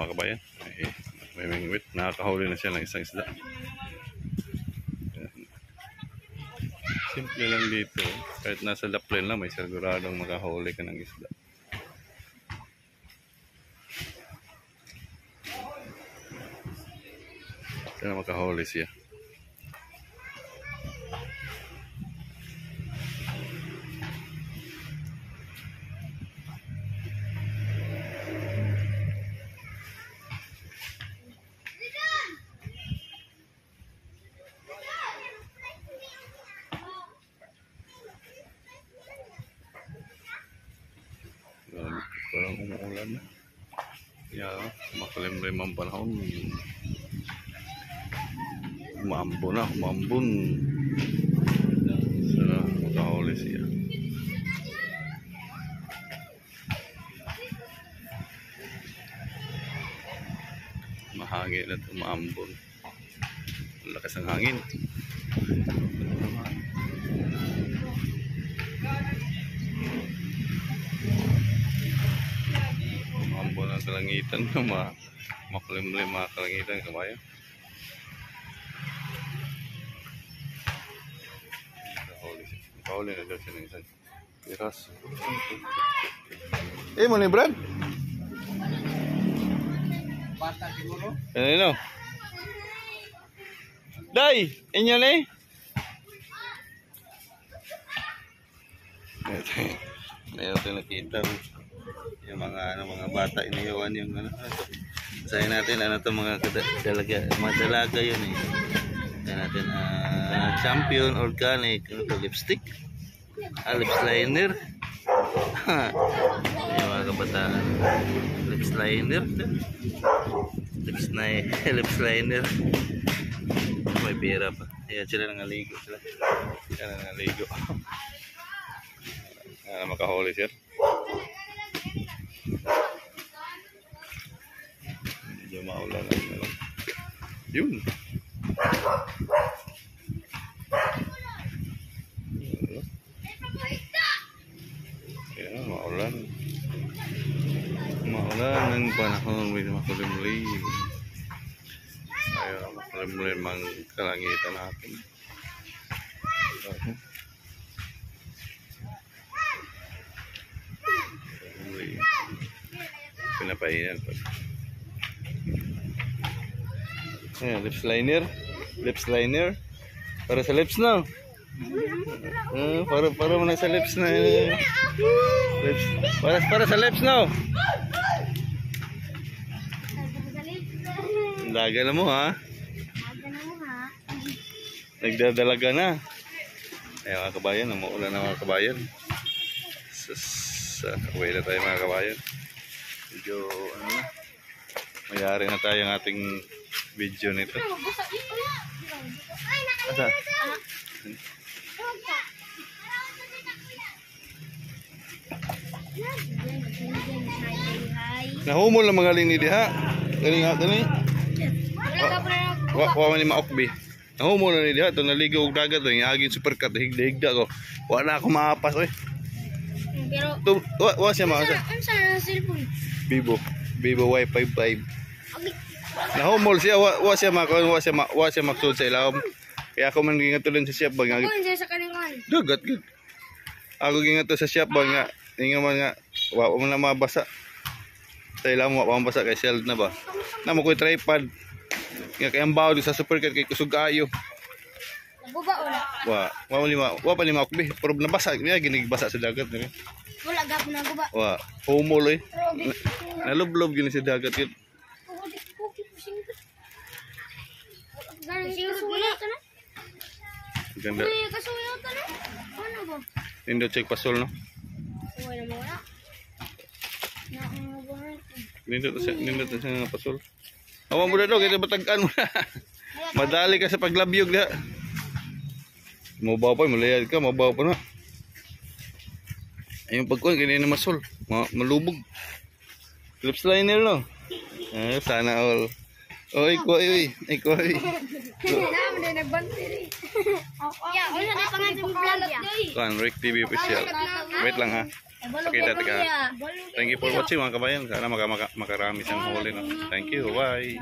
mga kabayan. May mingwit. Nakakahuli na siya ng isang isda. Simple lang dito. Kahit nasa laplen lang, may siguradong makahuli ka ng isda. Sana makahuli siya. Parang umuulan na. Yeah, makalimlim ang panahon. Umambon na, umambon. Sana makahuli siya. Mahangin at umambon. Lakas ng hangin. Umambon ang kalangitan. Makulimlim mga kalangitan, kabayan. Nakahuli na daw siya ng isang piras. Mo ni Brad? Bata siguro? Ano? Day! Inyo na eh? Mayroon ito nakita yung mga bata iniyawan yung sayin natin to mga dalaga yun eh. Sayin natin champion organic lipstick, lips liner. Yung mga kabataan lips liner, lips liner. May pera pa. Ayan sila nangaligo sila. Ayan nangaligo. Makahuli siya. Medyo maulan lang. Yun. Ayan, maulan. Maulan ng panahon. Medyo makulimlim. Ayan, makulimlim ang kalangitan natin. Pinapahinan pa. Ayan, lips liner para sa lips na. Para mo na sa lips na. Lips. Para sa lips na. Daga na mo ha. Nagdadalaga na. Ayan mga kabayan, umuulan na mga kabayan. Uwi na tayo mga kabayan. Medyo mayari na tayo ng ating video nito. Asa? Nahumol na mga lini diha. Galing nga gani. Wa man ni maokbi. Nahumol na ni diha to naligaw og dagat to, ngagin supercut higda ko. Wala ako maapas oy. Pero wa siya ma. Ang cellphone. Vivo Wi-Fi 5. Nahumol siya, wa siya maksud sa ilawom. Kaya ako man gingatulon sa shop bang. Ako siya sa kaningan. Dagat gid. Ako gingato sa shop bang nga ingon man nga wa man na mabasa. Sa ilawom wa mabasa kay shield na ba. Namo ko tripod. Nga kay ambaw sa supercut kay kusog ayo. Naguba wala. Wa pa lima okbi, pero nabasa niya ginigbasa sa dagat ni. Wala gap na guba. Wa, humol eh. Nalublob gini sa dagat yun. Ganda. Ano ba? Hindi check pasol no. Wala mo wala. Hindi to sa pasol. Awa mo na daw, kaya batagan mo na. Madali ka sa paglabyog na. Mabaw pa, malayad ka, mabaw pa na. Ayun pagkuhan, ganyan na masol. Malubog. Lips liner no. Sana all. Oy, koy. Naman din nagbantiri. Ya, wala na pangalan sa vlog ya. Kan Rick TV official. Wait lang ha. Sakita, tika. Thank you for watching mga kabayan. Sana makarami siyang huli. No? Thank you. Bye.